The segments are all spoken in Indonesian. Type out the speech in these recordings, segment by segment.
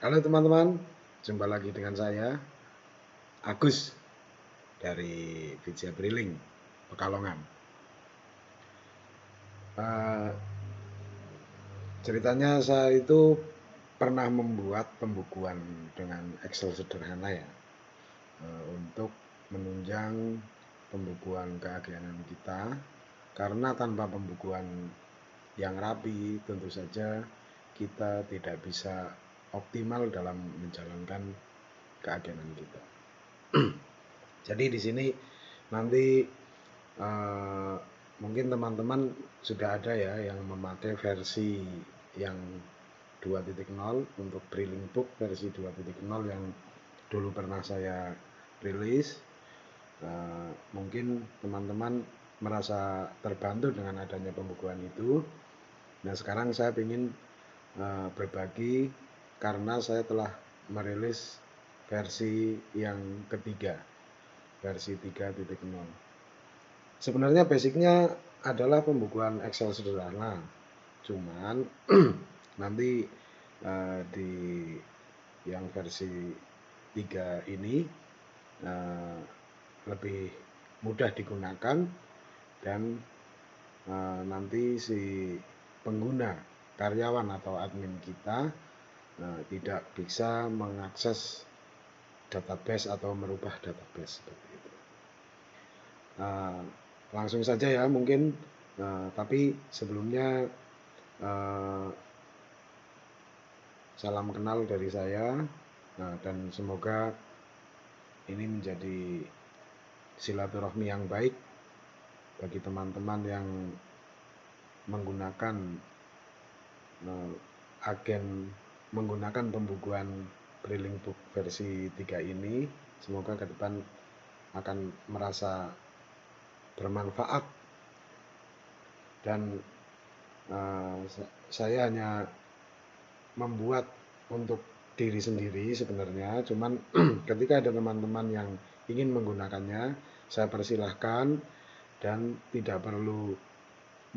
Halo teman-teman, jumpa lagi dengan saya Agus dari Vijaya Briling, Pekalongan. Ceritanya saya itu pernah membuat pembukuan dengan Excel sederhana ya, untuk menunjang pembukuan keagenan kita. Karena tanpa pembukuan yang rapi, tentu saja kita tidak bisa optimal dalam menjalankan keagenan kita. Jadi di sini nanti mungkin teman-teman sudah ada ya yang memakai versi yang 2.0 untuk Briling Book versi 2.0 yang dulu pernah saya rilis. Mungkin teman-teman merasa terbantu dengan adanya pembukuan itu. Nah sekarang saya ingin berbagi karena saya telah merilis versi yang ketiga, versi 3.0. Sebenarnya basicnya adalah pembukuan Excel sederhana, cuman nanti di yang versi 3 ini lebih mudah digunakan dan nanti si pengguna, karyawan atau admin kita tidak bisa mengakses database atau merubah database seperti itu. Langsung saja ya mungkin, tapi sebelumnya salam kenal dari saya, dan semoga ini menjadi silaturahmi yang baik bagi teman-teman yang menggunakan menggunakan pembukuan Briling Book versi 3 ini. Semoga ke depan akan merasa bermanfaat dan saya hanya membuat untuk diri sendiri sebenarnya, cuman ketika ada teman-teman yang ingin menggunakannya, saya persilahkan dan tidak perlu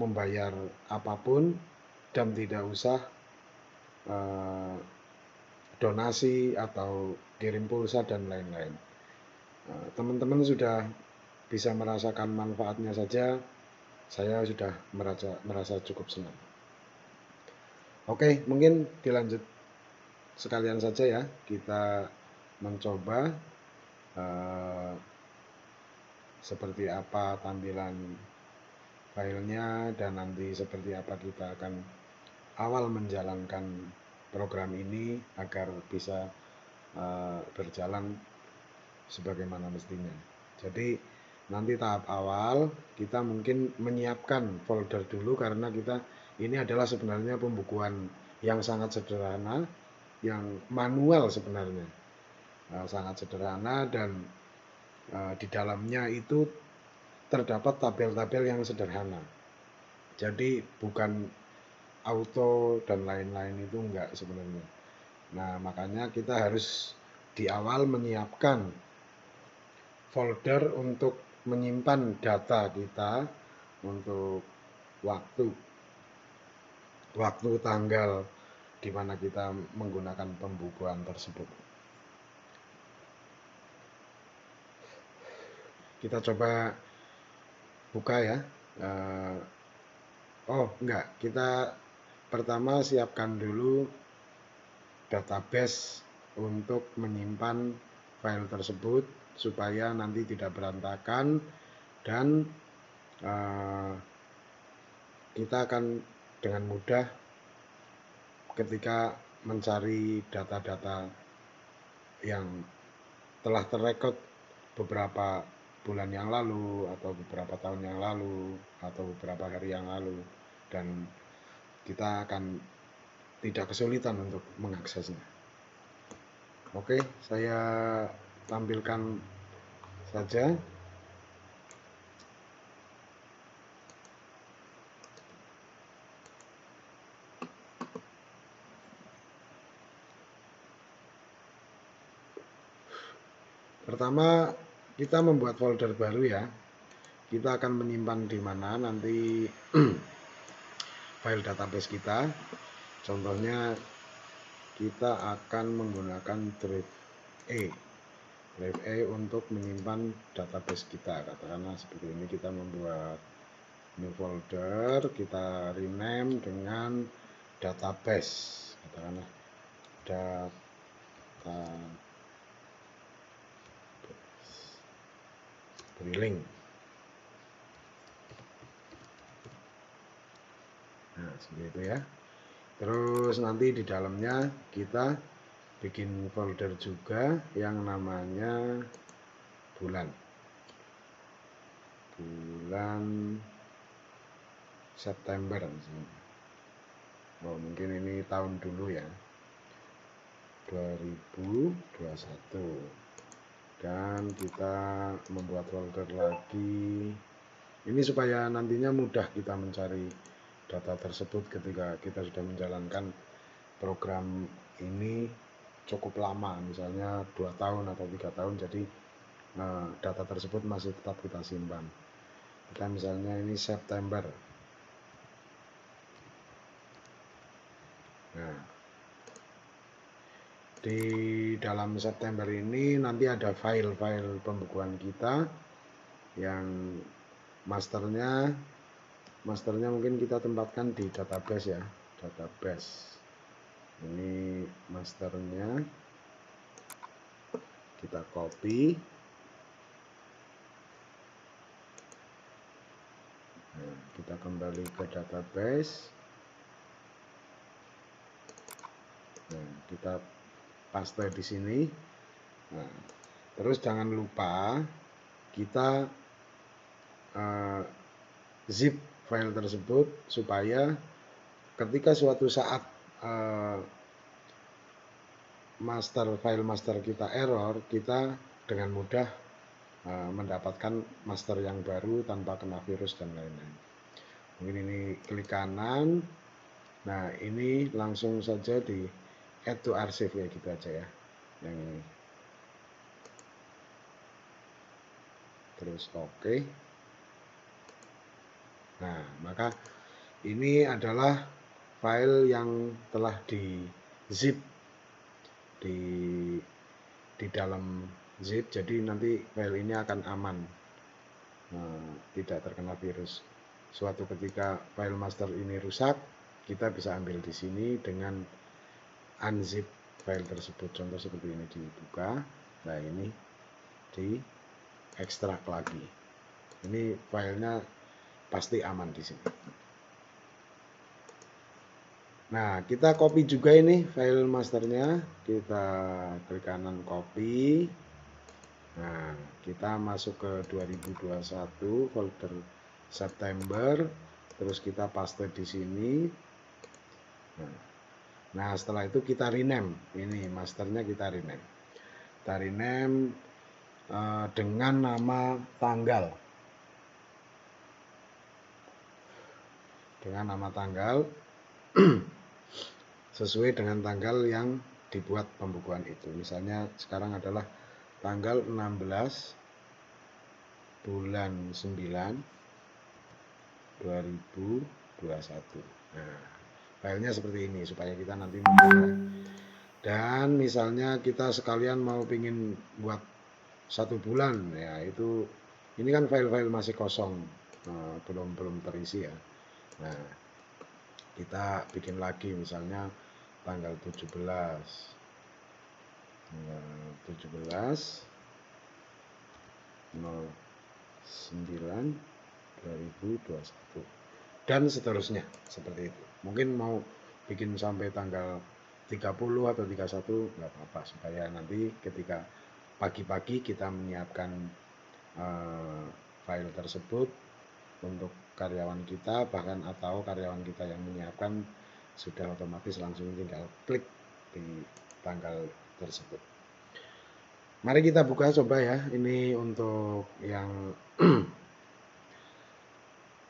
membayar apapun dan tidak usah donasi atau kirim pulsa dan lain-lain. Teman-teman sudah bisa merasakan manfaatnya saja, saya sudah merasa cukup senang. Oke, mungkin dilanjut sekalian saja ya, kita mencoba seperti apa tampilan filenya dan nanti seperti apa kita akan awal menjalankan program ini agar bisa berjalan sebagaimana mestinya. Jadi nanti tahap awal kita mungkin menyiapkan folder dulu karena kita ini adalah sebenarnya pembukuan yang sangat sederhana, yang manual sebenarnya, sangat sederhana dan di dalamnya itu terdapat tabel-tabel yang sederhana. Jadi bukan auto dan lain-lain itu enggak sebenarnya. Nah makanya kita harus di awal menyiapkan folder untuk menyimpan data kita untuk waktu tanggal di mana kita menggunakan pembukuan tersebut. Kita coba buka ya. Enggak, kita pertama siapkan dulu database untuk menyimpan file tersebut supaya nanti tidak berantakan dan kita akan dengan mudah ketika mencari data-data yang telah terrekod beberapa bulan yang lalu atau beberapa tahun yang lalu atau beberapa hari yang lalu, dan kita akan tidak kesulitan untuk mengaksesnya. Oke, saya tampilkan saja. Pertama, kita membuat folder baru ya. Kita akan menyimpan di mana nanti file database kita. Contohnya kita akan menggunakan drive E untuk menyimpan database kita. Katakanlah seperti ini, kita membuat new folder, kita rename dengan database, katakanlah database drilling. Nah, seperti itu ya. Terus nanti di dalamnya kita bikin folder juga yang namanya bulan September misalnya. Oh, mungkin ini tahun dulu ya, 2021. Dan kita membuat folder lagi. Ini supaya nantinya mudah kita mencari data tersebut ketika kita sudah menjalankan program ini cukup lama, misalnya 2 tahun atau 3 tahun, jadi data tersebut masih tetap kita simpan. Kita misalnya ini September. Nah, di dalam September ini nanti ada file-file pembukuan kita yang masternya mungkin kita tempatkan di database ya, database. Ini masternya, kita copy. Nah, kita kembali ke database. Nah, kita paste di sini. Nah, terus jangan lupa kita zip file tersebut supaya ketika suatu saat file master kita error, kita dengan mudah mendapatkan master yang baru tanpa kena virus dan lain-lain. Mungkin ini klik kanan. Nah, ini langsung saja di add to archive ya, gitu aja ya. Yang ini. Terus oke. Nah, maka ini adalah file yang telah di zip di dalam zip, jadi nanti file ini akan aman, tidak terkena virus. Suatu ketika file master ini rusak, kita bisa ambil di sini dengan unzip file tersebut. Contoh seperti ini dibuka, nah ini di ekstrak lagi. Ini filenya pasti aman di sini. Nah, kita copy juga ini file masternya, kita klik kanan copy. Nah, kita masuk ke 2021 folder September, terus kita paste di sini. Nah, setelah itu kita rename, ini masternya kita rename. Kita rename dengan nama tanggal. Dengan nama tanggal sesuai dengan tanggal yang dibuat pembukuan itu. Misalnya sekarang adalah tanggal 16 bulan 9 2021. Nah, filenya seperti ini supaya kita nanti mudah. Dan misalnya kita sekalian mau pingin buat 1 bulan ya, itu ini kan file-file masih kosong, belum terisi ya. Nah, kita bikin lagi misalnya tanggal 17 09/2021 dan seterusnya seperti itu. Mungkin mau bikin sampai tanggal 30 atau 31 nggak apa-apa, supaya nanti ketika pagi-pagi kita menyiapkan file tersebut untuk karyawan kita, bahkan atau karyawan kita yang menyiapkan sudah otomatis langsung tinggal klik di tanggal tersebut. Mari kita buka coba ya, ini untuk yang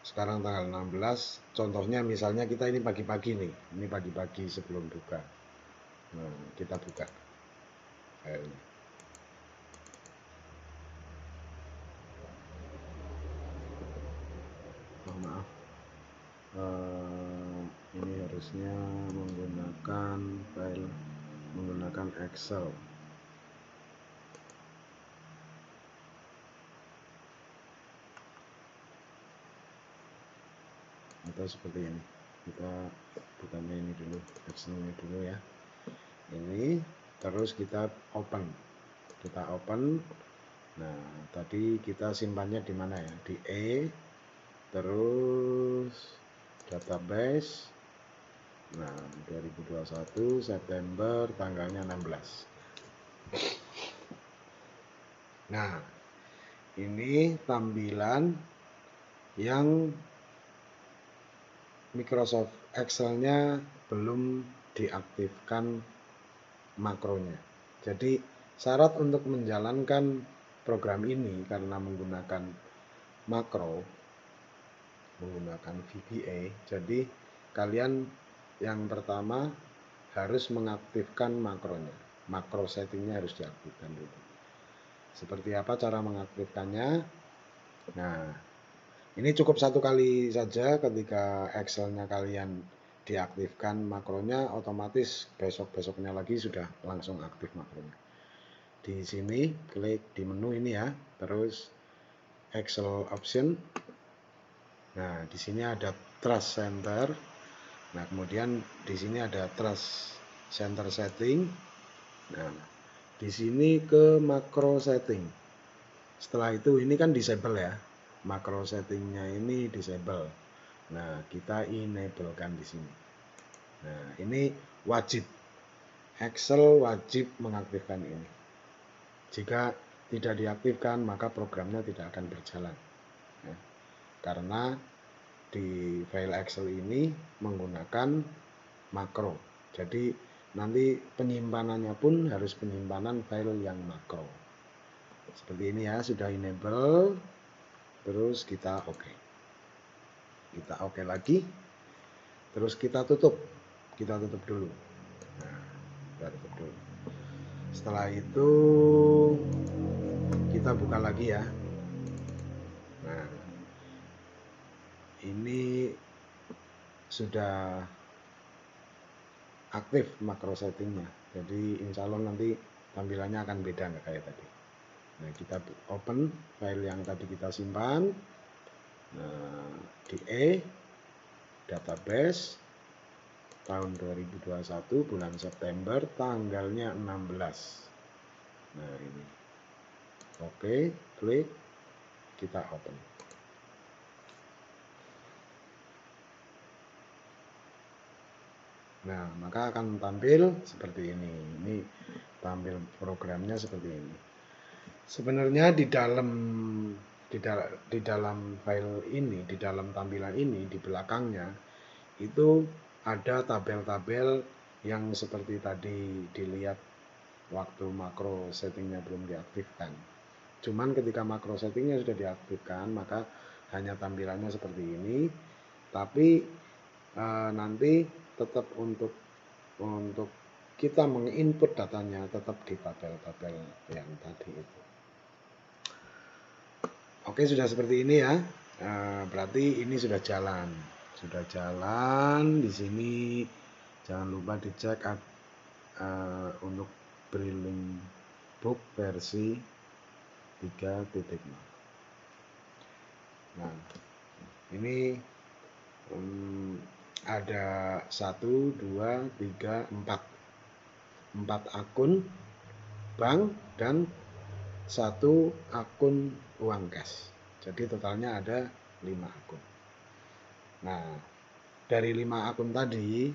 sekarang tanggal 16, contohnya misalnya kita ini pagi-pagi nih, ini pagi-pagi sebelum buka. Nah, kita buka filenya. Oh, maaf, ini harusnya menggunakan file menggunakan Excel. Atau seperti ini, kita bukannya ini dulu, Excelnya dulu ya, ini, terus kita open. Nah, tadi kita simpannya di mana ya, di E, terus database. Nah, 2021 September, tanggalnya 16. Nah, ini tampilan yang Microsoft Excel-nya belum diaktifkan makronya. Jadi syarat untuk menjalankan program ini karena menggunakan makro, menggunakan VBA, jadi kalian yang pertama harus mengaktifkan makronya. Makro settingnya harus diaktifkan dulu. Seperti apa cara mengaktifkannya? Nah, ini cukup satu kali saja. Ketika Excel-nya kalian diaktifkan makronya, otomatis besok-besoknya lagi sudah langsung aktif makronya. Di sini klik di menu ini ya, terus Excel option. Nah, di sini ada Trust Center. Nah, kemudian di sini ada Trust Center setting. Nah, di sini ke makro setting. Setelah itu ini kan disable ya. Makro settingnya ini disable. Nah, kita enablekan di sini. Nah, ini wajib. Excel wajib mengaktifkan ini. Jika tidak diaktifkan, maka programnya tidak akan berjalan. Ya, karena di file Excel ini menggunakan makro. Jadi nanti penyimpanannya pun harus penyimpanan file yang makro. Seperti ini ya, sudah enable. Terus kita oke. Kita oke lagi. Terus kita tutup. Kita tutup dulu. Nah, kita tutup dulu. Setelah itu kita buka lagi ya. Nah, ini sudah aktif makro settingnya. Jadi insya Allah nanti tampilannya akan beda nggak kayak tadi. Nah, kita open file yang tadi kita simpan. Nah, di E database tahun 2021 bulan September, tanggalnya 16. Nah, ini oke, klik, kita open. Nah, maka akan tampil seperti ini. Ini tampil programnya seperti ini. Sebenarnya di dalam file ini, di dalam tampilan ini, di belakangnya itu ada tabel-tabel yang seperti tadi dilihat waktu makro settingnya belum diaktifkan. Cuman ketika makro settingnya sudah diaktifkan, maka hanya tampilannya seperti ini. Tapi nanti tetap untuk kita menginput datanya tetap di tabel-tabel yang tadi itu. Oke, sudah seperti ini ya. Berarti ini sudah jalan. Sudah jalan. Di sini jangan lupa dicek untuk Brilliant Book versi 3.0. Nah, ini ada 1, 2, 3, 4 akun bank dan 1 akun uang cash. Jadi totalnya ada 5 akun. Nah, dari 5 akun tadi,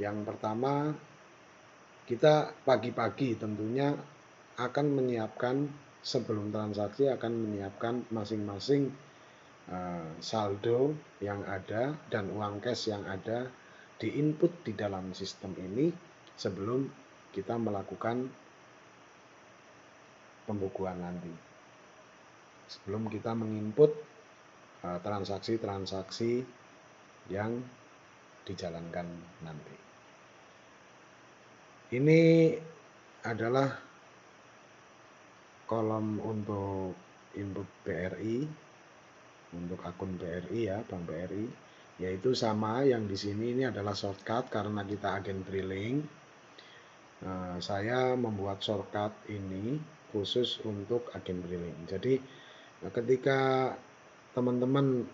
yang pertama kita pagi-pagi tentunya akan menyiapkan, sebelum transaksi akan menyiapkan masing-masing saldo yang ada dan uang cash yang ada di input di dalam sistem ini sebelum kita melakukan pembukuan nanti. Sebelum kita menginput transaksi-transaksi yang dijalankan nanti. Ini adalah kolom untuk input BRI, untuk akun BRI ya, Bank BRI, yaitu sama yang di sini. Ini adalah shortcut karena kita agen drilling. saya membuat shortcut ini khusus untuk agen briling. Jadi ketika teman-teman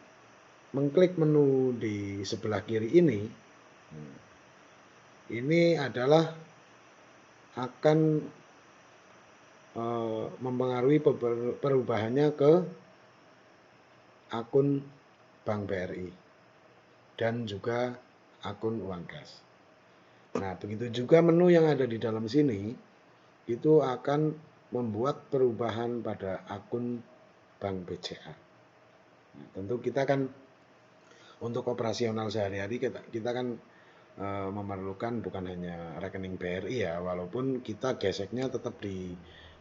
mengklik menu di sebelah kiri ini adalah akan mempengaruhi perubahannya ke akun Bank BRI dan juga akun uang kas. Nah, begitu juga menu yang ada di dalam sini itu akan membuat perubahan pada akun Bank BCA. Nah, tentu kita kan untuk operasional sehari-hari kita kan memerlukan bukan hanya rekening BRI ya, walaupun kita geseknya tetap di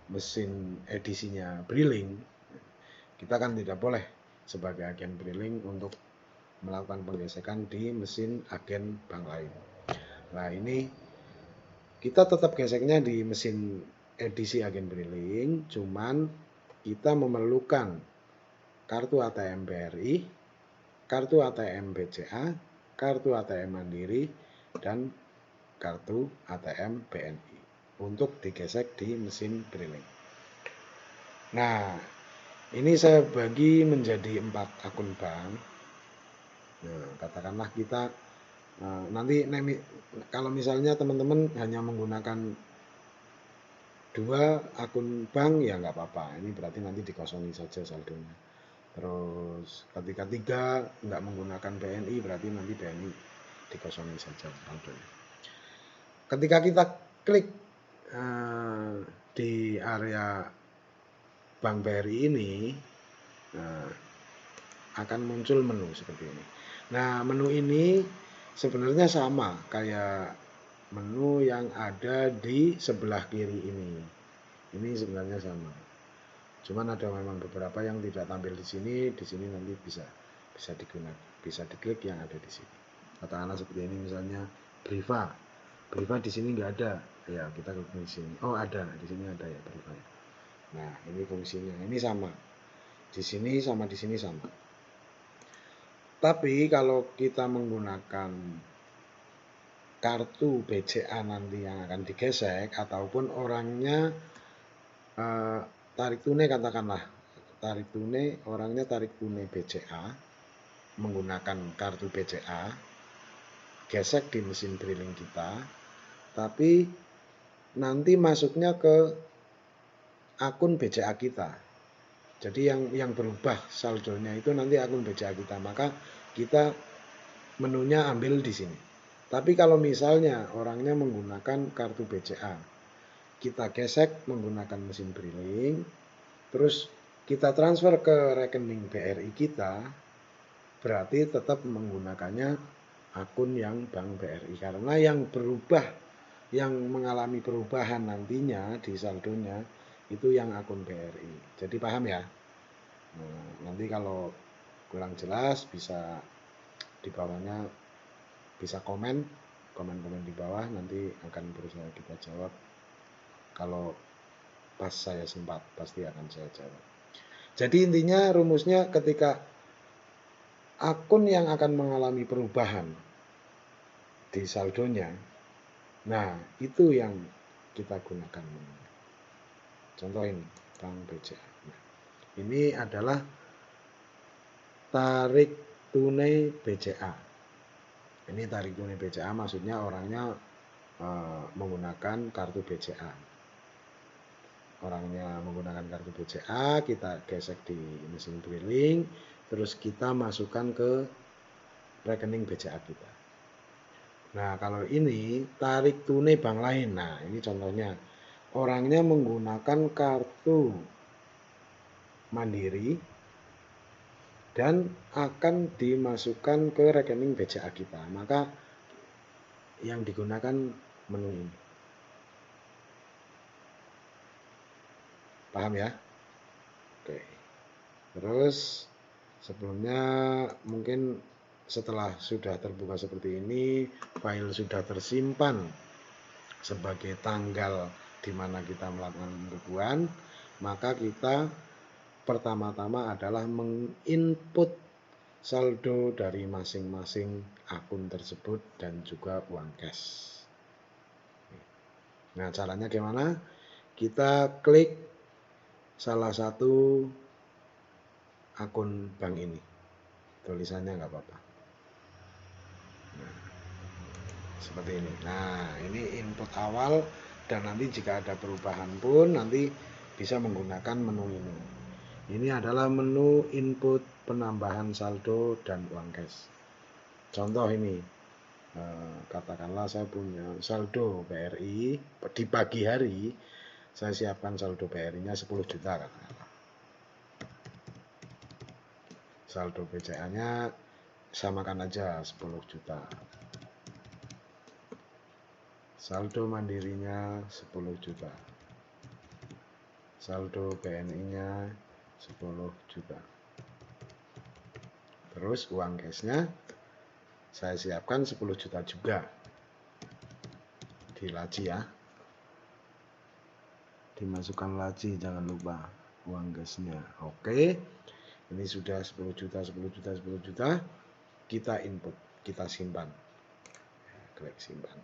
mesin edisinya Briling, kita kan tidak boleh sebagai agen Briling untuk melakukan penggesekan di mesin agen bank lain. Nah, ini kita tetap geseknya di mesin edisi agen Briling, cuman kita memerlukan kartu ATM BRI, kartu ATM BCA, kartu ATM Mandiri, dan kartu ATM BNI untuk digesek di mesin Briling. Nah, ini saya bagi menjadi 4 akun bank. Nah, katakanlah kita nanti kalau misalnya teman-teman hanya menggunakan 2 akun bank ya nggak apa-apa. Ini berarti nanti dikosongi saja saldonya. Terus ketika 3 nggak menggunakan BNI berarti nanti BNI dikosongi saja saldonya. Ketika kita klik di area Bank BRI ini akan muncul menu seperti ini. Nah, menu ini sebenarnya sama kayak menu yang ada di sebelah kiri ini. Ini sebenarnya sama. Cuman ada memang beberapa yang tidak tampil di sini nanti bisa digunakan, bisa diklik yang ada di sini. Katakanlah seperti ini misalnya Briva di sini nggak ada, ya kita klik di sini. Oh ada, di sini ada ya Briva. Nah ini fungsinya, ini sama. Di sini sama di sini sama. Tapi kalau kita menggunakan kartu BCA nanti yang akan digesek ataupun orangnya tarik tunai, katakanlah tarik tunai, orangnya tarik tunai BCA menggunakan kartu BCA, gesek di mesin Briling kita, tapi nanti masuknya ke akun BCA kita. Jadi yang berubah saldonya itu nanti akun BCA kita, maka kita menunya ambil di sini. Tapi kalau misalnya orangnya menggunakan kartu BCA, kita gesek menggunakan mesin Briling, terus kita transfer ke rekening BRI kita, berarti tetap menggunakannya akun yang Bank BRI. Karena yang berubah, yang mengalami perubahan nantinya di saldonya, itu yang akun BRI. Jadi paham ya? Nah, nanti kalau kurang jelas bisa di bawahnya bisa komen di bawah, nanti akan berusaha kita jawab. Kalau pas saya sempat pasti akan saya jawab. Jadi intinya rumusnya ketika akun yang akan mengalami perubahan di saldonya, nah itu yang kita gunakan. Contoh ini Bank BCA. Nah, ini adalah tarik tunai BCA. Ini tarik tunai BCA maksudnya orangnya menggunakan kartu BCA. Orangnya menggunakan kartu BCA, kita gesek di mesin Briling, terus kita masukkan ke rekening BCA kita. Nah, kalau ini tarik tunai bank lain. Nah, ini contohnya. Orangnya menggunakan kartu Mandiri dan akan dimasukkan ke rekening BCA kita. Maka yang digunakan menu ini. Paham ya? Oke. Terus sebelumnya mungkin setelah sudah terbuka seperti ini, file sudah tersimpan sebagai tanggal di mana kita melakukan pembukuan, maka kita pertama-tama adalah menginput saldo dari masing-masing akun tersebut dan juga uang cash. Nah, caranya gimana? Kita klik salah satu akun bank ini. Tulisannya nggak apa-apa. Nah, seperti ini. Nah, ini input awal dan nanti jika ada perubahan pun nanti bisa menggunakan menu ini. Ini adalah menu input penambahan saldo dan uang cash. Contoh ini, katakanlah saya punya saldo BRI di pagi hari, saya siapkan saldo BRI-nya 10 juta katakanlah. Saldo BCA-nya samakan aja 10 juta. Saldo mandirinya 10 juta. Saldo BNI-nya 10 juta. Terus uang cash-nya saya siapkan 10 juta juga. Di laci ya. Dimasukkan laci, jangan lupa uang gasnya. Oke. Ini sudah 10 juta, 10 juta, 10 juta. Kita input, kita simpan. Klik simpan.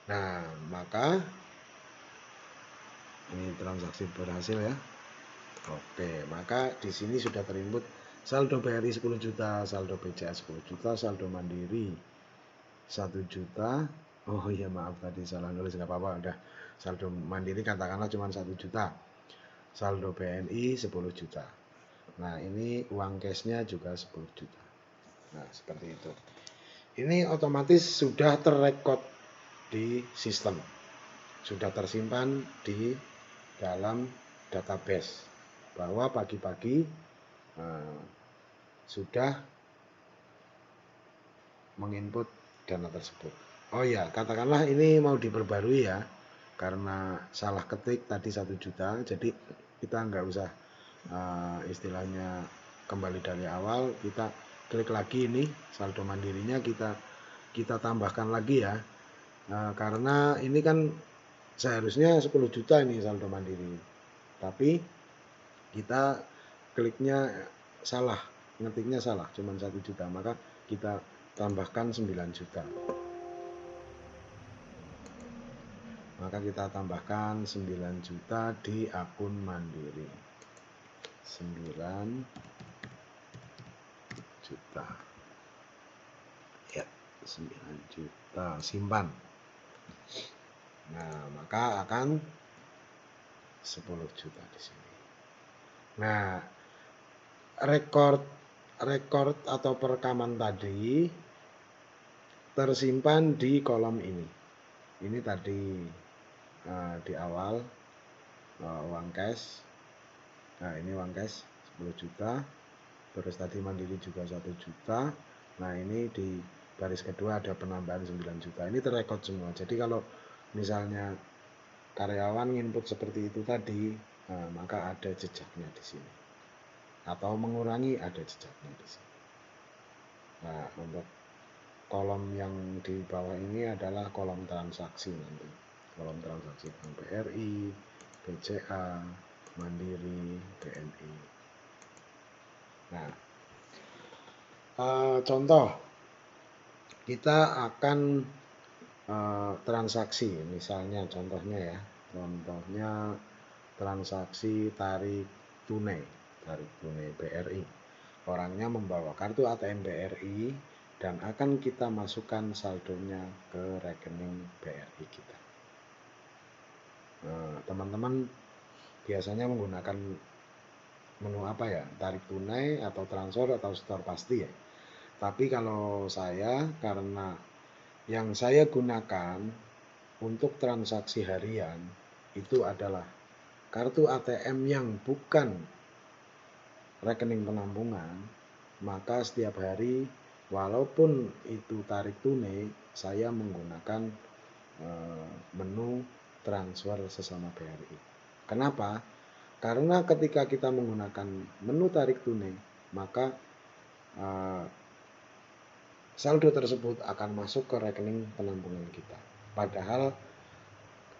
Nah, maka ini transaksi berhasil ya. Oke, maka di sini sudah terinput saldo BRI 10 juta, saldo BCA 10 juta, saldo Mandiri 1 juta. Oh iya, maaf tadi salah nulis, nggak apa-apa, udah. Saldo Mandiri katakanlah cuma 1 juta. Saldo BNI 10 juta. Nah, ini uang cashnya juga 10 juta. Nah, seperti itu. Ini otomatis sudah terrekod di sistem. Sudah tersimpan di dalam database bahwa pagi-pagi sudah menginput dana tersebut. Oh ya, katakanlah ini mau diperbarui ya, karena salah ketik tadi 1 juta, jadi kita nggak usah istilahnya kembali dari awal, kita klik lagi ini saldo mandirinya, kita tambahkan lagi ya, karena ini kan seharusnya 10 juta ini saldo mandiri, tapi kita kliknya salah, ngetiknya salah, cuma 1 juta, maka kita tambahkan 9 juta. Maka kita tambahkan 9 juta di akun Mandiri. 9 juta. Ya, 9 juta simpan. Nah, maka akan 10 juta di sini. Nah, rekor atau perekaman tadi tersimpan di kolom ini. Ini tadi di awal uang cash. Nah, ini uang cash 10 juta. Terus tadi Mandiri juga 1 juta. Nah, ini di baris kedua ada penambahan 9 juta. Ini terrekod semua. Jadi kalau misalnya karyawan input seperti itu tadi, maka ada jejaknya di sini. Atau mengurangi, ada jejaknya di sini. Nah, untuk kolom yang di bawah ini adalah kolom transaksi nanti. Kolom transaksi Bank BRI, BCA, Mandiri, BNI. Nah, contoh kita akan transaksi, misalnya contohnya transaksi tarik tunai BRI. Orangnya membawa kartu ATM BRI dan akan kita masukkan saldonya ke rekening BRI kita. Teman-teman biasanya menggunakan menu apa ya? Tarik tunai atau transfer atau store pasti ya. Tapi kalau saya, karena yang saya gunakan untuk transaksi harian itu adalah kartu ATM yang bukan rekening penampungan, maka setiap hari walaupun itu tarik tunai, saya menggunakan menu transfer sesama BRI. Kenapa? Karena ketika kita menggunakan menu tarik tunai, maka saldo tersebut akan masuk ke rekening penampungan kita. Padahal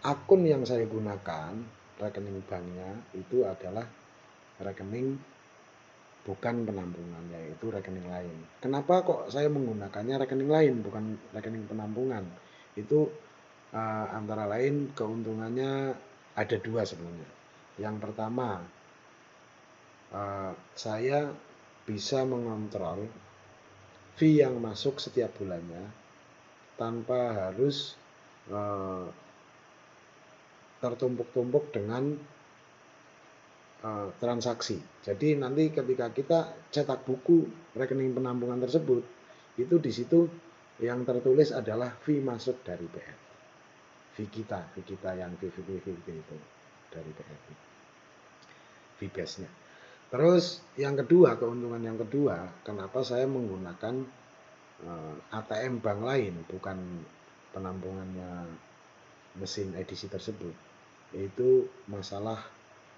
akun yang saya gunakan, rekening banknya itu adalah rekening bukan penampungan, yaitu rekening lain. Kenapa kok saya menggunakannya rekening lain, bukan rekening penampungan? Itu Antara lain keuntungannya ada dua sebenarnya. Yang pertama, saya bisa mengontrol fee yang masuk setiap bulannya tanpa harus tertumpuk-tumpuk dengan transaksi. Jadi nanti ketika kita cetak buku rekening penampungan tersebut, itu di situ yang tertulis adalah fee masuk dari BRI. Fee kita yang fee itu dari BRI. Fee base-nya. Terus yang kedua, keuntungan yang kedua, kenapa saya menggunakan ATM bank lain, bukan penampungannya mesin edisi tersebut, yaitu masalah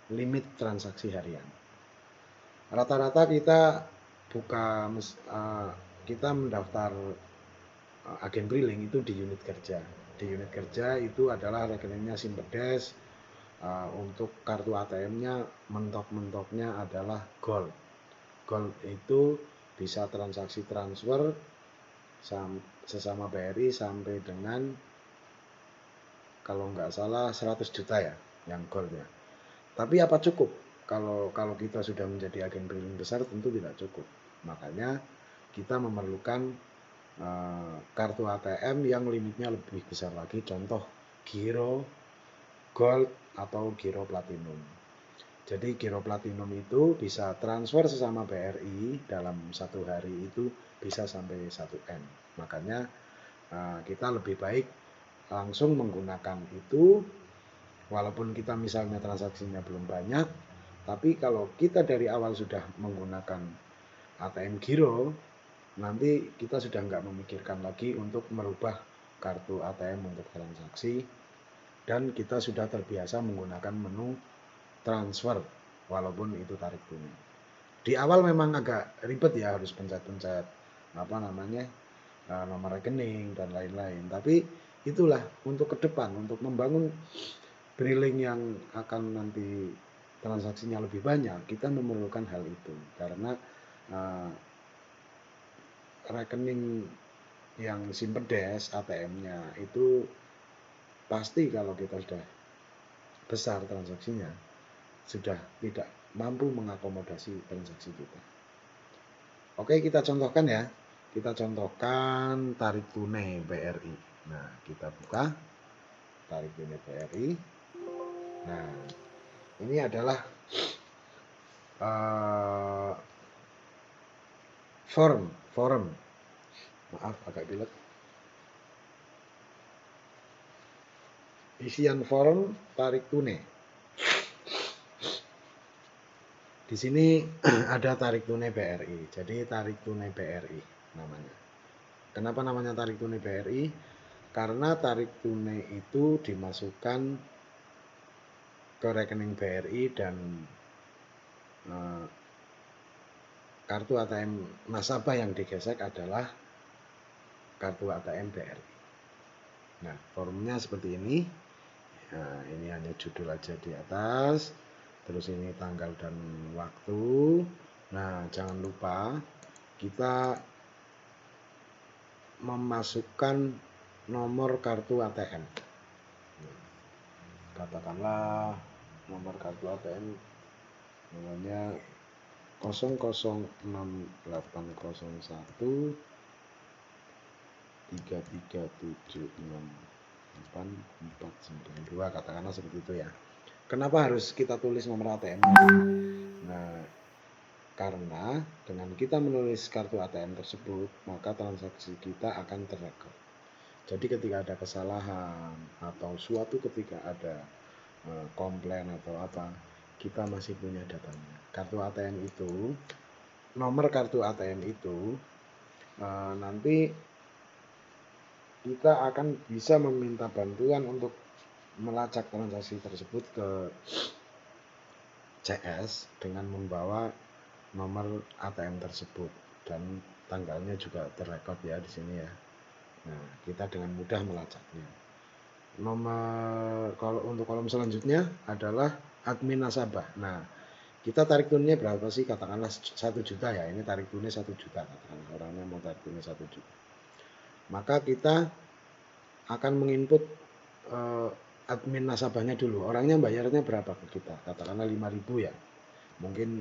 limit transaksi harian. Rata-rata kita kita mendaftar agen briling itu di unit kerja. Di unit kerja itu adalah rekeningnya Simpedes. Untuk kartu ATM-nya mentok-mentoknya adalah Gold. Gold itu bisa transaksi transfer sesama BRI sampai dengan, kalau nggak salah 100 juta ya, yang Goldnya. Tapi apa cukup? Kalau kita sudah menjadi agen briling besar tentu tidak cukup. Makanya kita memerlukan kartu ATM yang limitnya lebih besar lagi. Contoh Giro Gold atau Giro Platinum. Jadi Giro Platinum itu bisa transfer sesama BRI dalam satu hari itu bisa sampai 1M. Makanya kita lebih baik langsung menggunakan itu. Walaupun kita misalnya transaksinya belum banyak, tapi kalau kita dari awal sudah menggunakan ATM Giro, nanti kita sudah nggak memikirkan lagi untuk merubah kartu ATM untuk transaksi, dan kita sudah terbiasa menggunakan menu transfer walaupun itu tarik tunai. Di awal memang agak ribet ya, harus pencet-pencet nomor rekening dan lain-lain, tapi itulah untuk ke depan, untuk membangun briling yang akan nanti transaksinya lebih banyak, kita memerlukan hal itu. Karena rekening yang Simpedes ATM-nya itu pasti kalau kita sudah besar transaksinya, sudah tidak mampu mengakomodasi transaksi kita. Oke, kita contohkan ya. Kita contohkan tarik tunai BRI. Nah, kita buka tarik tunai BRI. Nah, ini adalah form. Maaf, agak pilek. Isian form tarik tunai. Di sini ada tarik tunai BRI. Jadi tarik tunai BRI namanya. Kenapa namanya tarik tunai BRI? Karena tarik tunai itu dimasukkan ke rekening BRI dan kartu ATM nasabah yang digesek adalah kartu ATM BRI. Nah, formnya seperti ini. Nah, ini hanya judul aja di atas. Terus ini tanggal dan waktu. Nah, jangan lupa kita memasukkan nomor kartu ATM. Katakanlah nomor kartu ATM namanya 006801 3376842, katakanlah seperti itu ya. Kenapa harus kita tulis nomor ATM-nya? Nah, karena dengan kita menulis kartu ATM tersebut, maka transaksi kita akan terrekod. Jadi ketika ada kesalahan atau suatu ketika ada komplain atau apa, kita masih punya datanya. Kartu ATM itu, nomor kartu ATM itu nanti kita akan bisa meminta bantuan untuk melacak transaksi tersebut ke CS dengan membawa nomor ATM tersebut, dan tanggalnya juga terrekod ya di sini ya. Nah, kita dengan mudah melacaknya. Untuk kolom selanjutnya adalah admin nasabah. Nah, kita tarik tunainya berapa sih? Katakanlah 1 juta ya. Ini tarik tunai 1 juta. Katakanlah orangnya mau tarik tunai 1 juta. Maka kita akan menginput admin nasabahnya dulu, orangnya bayarnya berapa ke kita, katakanlah 5.000 ya, mungkin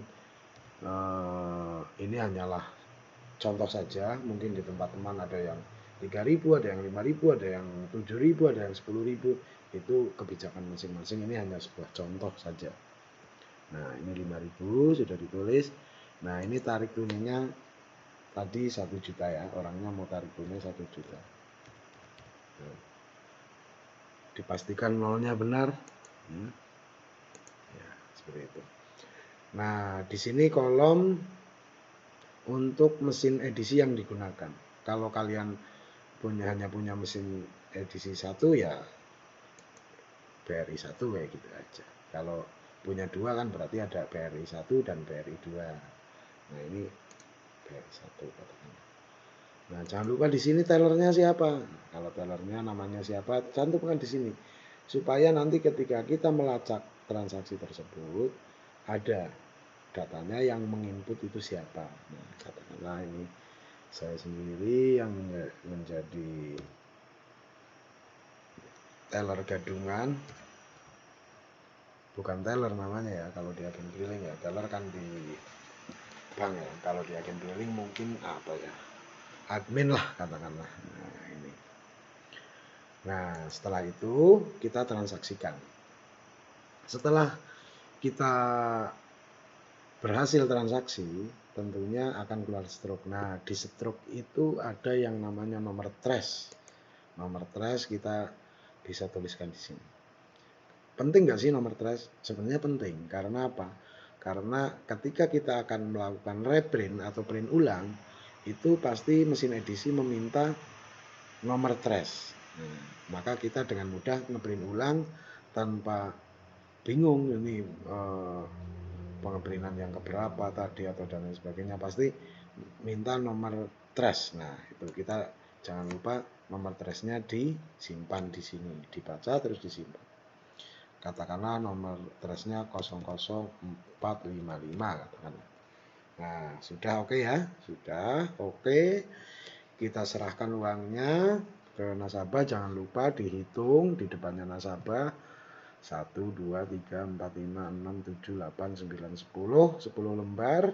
ini hanyalah contoh saja, mungkin di tempat teman ada yang 3.000, ada yang 5.000, ada yang 7.000, ada yang 10.000, itu kebijakan masing-masing, ini hanya sebuah contoh saja. Nah ini 5.000 sudah ditulis. Nah ini tarik tunainya tadi 1 juta ya, orangnya mau tarik tunai 1 juta. Nah, dipastikan nolnya benar ya, seperti itu. Nah di sini kolom untuk mesin edisi yang digunakan. Kalau kalian hanya punya mesin edisi 1 ya BRI 1 kayak gitu aja. Kalau punya 2 kan berarti ada BRI 1 dan BRI 2. Nah ini BRI 1 katakan. Nah jangan lupa di sini tellernya siapa. Kalau tellernya namanya siapa, cantumkan di sini supaya nanti ketika kita melacak transaksi tersebut ada datanya yang menginput itu siapa. Nah katakanlah ini saya sendiri yang menjadi teller gadungan, bukan teller namanya ya kalau di agen drilling ya, teller kan di bank ya, kalau di agen drilling mungkin apa ya, admin lah katakanlah. Nah ini, nah setelah itu kita transaksikan. Setelah kita berhasil transaksi tentunya akan keluar stroke. Nah di stroke itu ada yang namanya nomor trace. Nomor trace kita bisa tuliskan di sini. Penting nggak sih nomor trace? Sebenarnya penting. Karena apa? Karena ketika kita akan melakukan reprint atau print ulang, itu pasti mesin edisi meminta nomor trace. Maka kita dengan mudah ngeprint ulang tanpa bingung ini pengeprintan yang keberapa tadi atau dan lain sebagainya, pasti minta nomor trace. Nah itu kita jangan lupa nomor trace-nya disimpan di sini, dibaca terus disimpan. Katakanlah nomor trace-nya 00455 katakanlah. Nah sudah oke ya, sudah oke. Kita serahkan uangnya ke nasabah, jangan lupa dihitung di depannya nasabah 1, 2, 3, 4, 5, 6, 7, 8, 9, 10 lembar,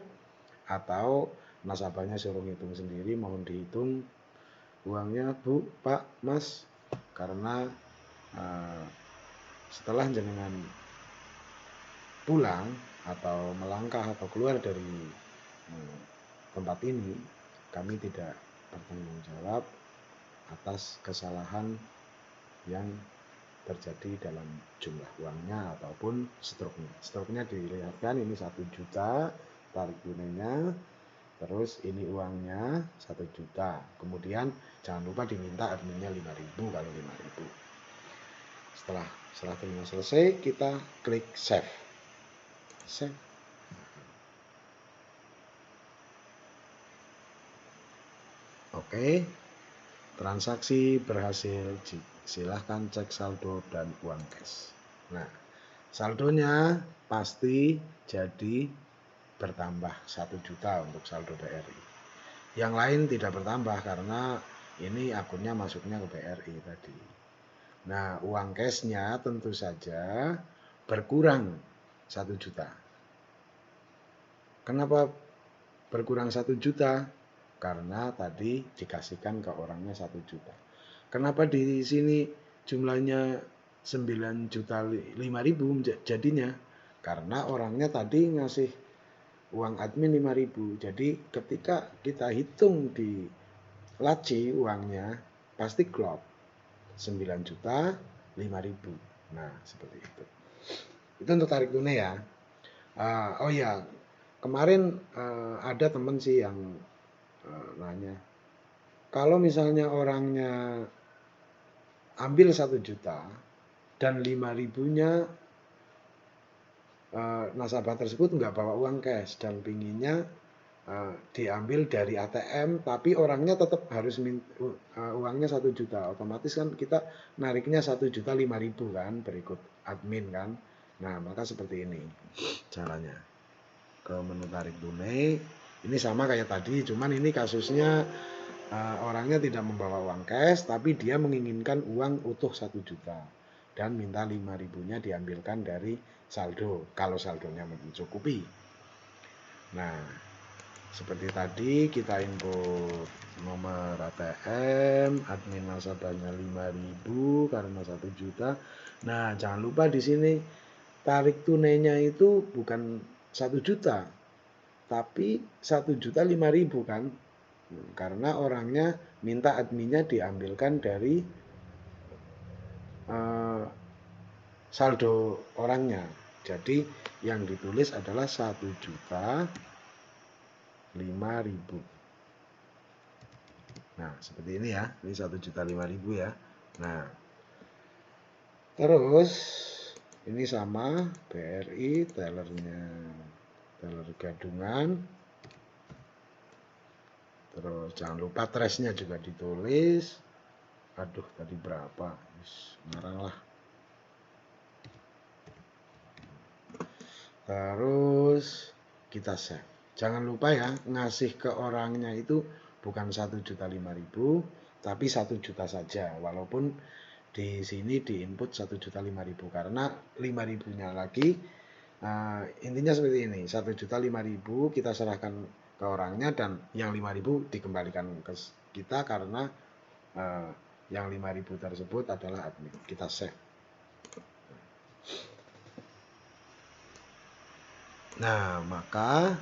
atau nasabahnya suruh hitung sendiri, mohon dihitung uangnya Bu, Pak, Mas, karena setelah jenengan pulang atau melangkah atau keluar dari tempat ini, kami tidak bertanggung jawab atas kesalahan yang terjadi dalam jumlah uangnya ataupun stroke-nya. Stroke-nya dilihatkan ini 1 juta tarik tunainya, terus ini uangnya 1 juta. Kemudian jangan lupa diminta adminnya 5.000 kalau 5.000. Setelah selesai kita klik save. Save. Oke. Transaksi berhasil. Silahkan cek saldo dan uang cash. Nah, saldonya pasti jadi bertambah 1 juta untuk saldo BRI. Yang lain tidak bertambah karena ini akunnya masuknya ke BRI tadi. Nah, uang cashnya tentu saja berkurang 1 juta. Kenapa berkurang 1 juta? Karena tadi dikasihkan ke orangnya 1 juta. Kenapa di sini jumlahnya 9.005.000 jadinya? Karena orangnya tadi ngasih uang admin 5.000. Jadi ketika kita hitung di laci uangnya pasti klop 9.005.000. Nah seperti itu. Itu untuk tarik tunai ya. Oh ya, kemarin ada temen sih yang nanya, kalau misalnya orangnya ambil 1 juta dan 5.000-nya nasabah tersebut nggak bawa uang cash dan pinginnya diambil dari ATM, tapi orangnya tetap harus uangnya 1 juta, otomatis kan kita nariknya 1.005.000 kan berikut admin kan. Nah maka seperti ini caranya ke menu tarik tunai. Ini sama kayak tadi, cuman ini kasusnya orangnya tidak membawa uang cash tapi dia menginginkan uang utuh 1 juta. dan minta 5.000-nya diambilkan dari saldo kalau saldonya mencukupi. Nah, seperti tadi kita input nomor ATM, admin nasabahnya 5.000 karena 1 juta. Nah, jangan lupa di sini tarik tunainya itu bukan 1 juta, tapi 1.005.000 kan. Karena orangnya minta adminnya diambilkan dari saldo orangnya. Jadi yang ditulis adalah 1.005.000. Nah, seperti ini ya. Ini 1.005.000 ya. Nah, terus ini sama BRI, tellernya teller gadungan. Terus jangan lupa trashnya juga ditulis. Aduh, tadi berapa? Ngarang lah. Terus kita save. Jangan lupa ya, ngasih ke orangnya itu bukan 1.005.000, tapi 1 juta saja. Walaupun di sini di input 1.005.000 karena 5.000-nya lagi intinya seperti ini. 1.005.000 kita serahkan ke orangnya dan yang 5.000 dikembalikan ke kita karena yang 5.000 tersebut adalah admin. Kita save. Nah, maka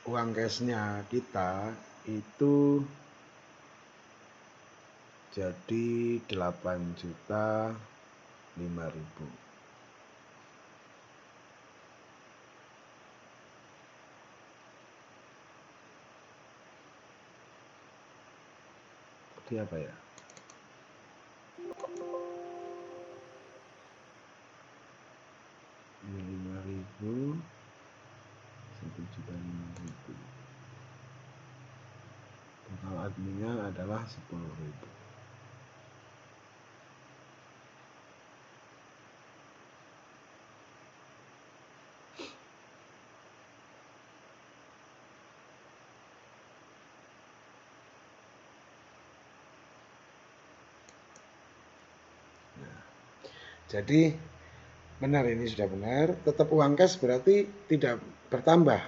uang cashnya kita itu jadi 8.005.000. Tadi apa ya? Ini 5.000, 1.005.000. Total adminnya adalah 10.000. Jadi benar, ini sudah benar. Tetap uang cash berarti tidak bertambah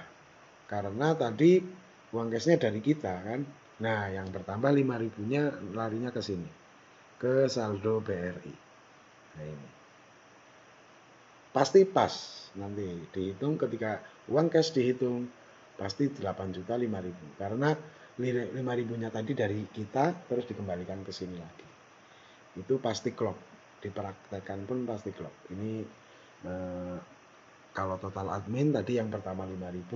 karena tadi uang cashnya dari kita kan. Nah, yang bertambah 5.000-nya larinya ke sini, ke saldo BRI. Nah, ini pasti pas nanti dihitung, ketika uang cash dihitung pasti 8.005.000 karena 5.000-nya tadi dari kita terus dikembalikan ke sini lagi. Itu pasti klop. Dipraktekkan pun pasti klop. Ini kalau total admin tadi yang pertama 5.000,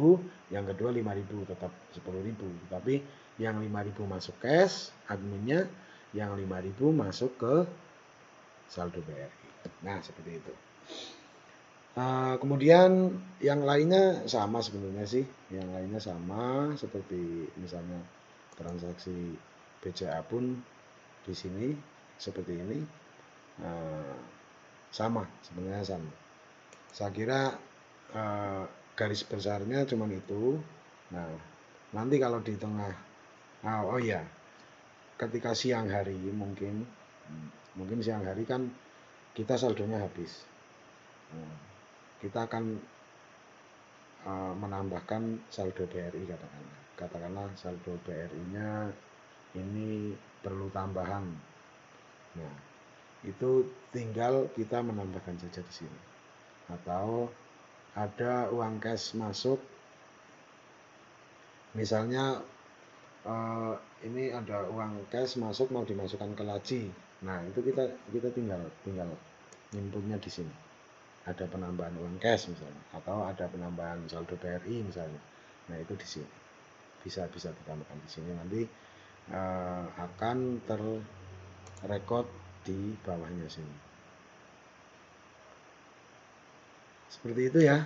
yang kedua 5.000 tetap 10.000. Tapi yang 5.000 masuk cash adminnya, yang 5.000 masuk ke saldo BRI. Nah, seperti itu. Kemudian yang lainnya sama sebenarnya sih. Yang lainnya sama seperti misalnya transaksi BCA pun di sini seperti ini. Sama, sebenarnya sama. Saya kira garis besarnya cuma itu. Nah, nanti kalau di tengah, oh iya, ketika siang hari mungkin siang hari kan kita saldonya habis. Kita akan menambahkan saldo BRI katakanlah saldo BRI-nya ini perlu tambahan. Nah, itu tinggal kita menambahkan saja di sini. Atau ada uang cash masuk, misalnya ini ada uang cash masuk mau dimasukkan ke laci. Nah, itu kita tinggal inputnya di sini. Ada penambahan uang cash misalnya, atau ada penambahan saldo BRI misalnya. Nah, itu di sini bisa ditambahkan di sini, nanti akan terrekod di bawahnya sini. Seperti itu ya.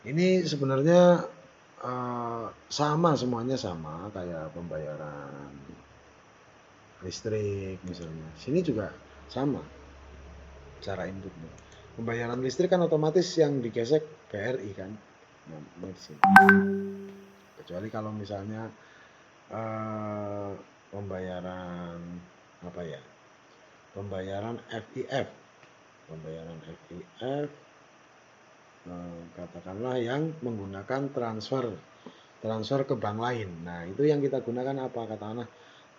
Ini sebenarnya sama, semuanya sama kayak pembayaran listrik misalnya. Sini juga sama cara inputnya. Pembayaran listrik kan otomatis yang digesek BRI kan. Nah, di sini. Kecuali kalau misalnya pembayaran apa ya, pembayaran FIF, katakanlah yang menggunakan transfer ke bank lain. Nah, itu yang kita gunakan apa, katakanlah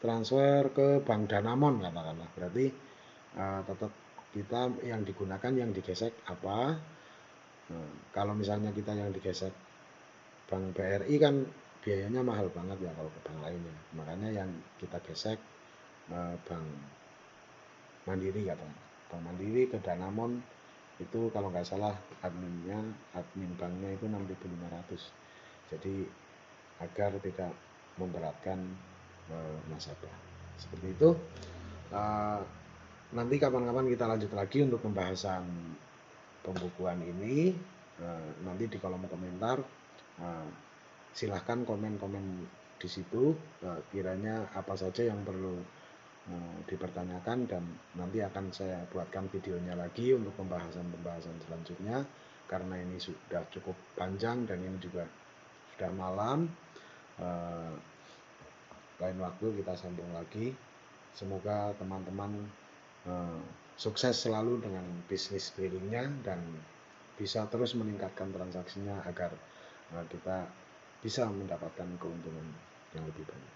transfer ke bank Danamon katakanlah, berarti tetap kita yang digunakan, yang digesek apa. Kalau misalnya kita yang digesek bank BRI kan biayanya mahal banget ya kalau ke bank lainnya, makanya yang kita gesek bank Mandiri katakanlah, bank Mandiri ke Danamon itu kalau nggak salah admin banknya itu 6.500, jadi agar tidak memberatkan nasabah. Seperti itu. Nanti kapan-kapan kita lanjut lagi untuk pembahasan pembukuan ini. Nanti di kolom komentar silahkan komen-komen di situ, kiranya apa saja yang perlu dipertanyakan, dan nanti akan saya buatkan videonya lagi untuk pembahasan selanjutnya, karena ini sudah cukup panjang dan ini juga sudah malam. Lain waktu kita sambung lagi. Semoga teman-teman sukses selalu dengan bisnis brewingnya dan bisa terus meningkatkan transaksinya agar kita bisa mendapatkan keuntungan yang lebih banyak.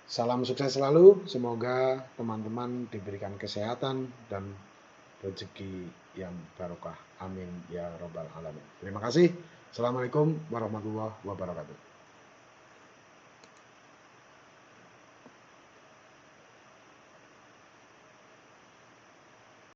Salam sukses selalu, semoga teman-teman diberikan kesehatan dan rezeki yang barokah. Amin ya robbal alamin. Terima kasih. Assalamualaikum warahmatullahi wabarakatuh.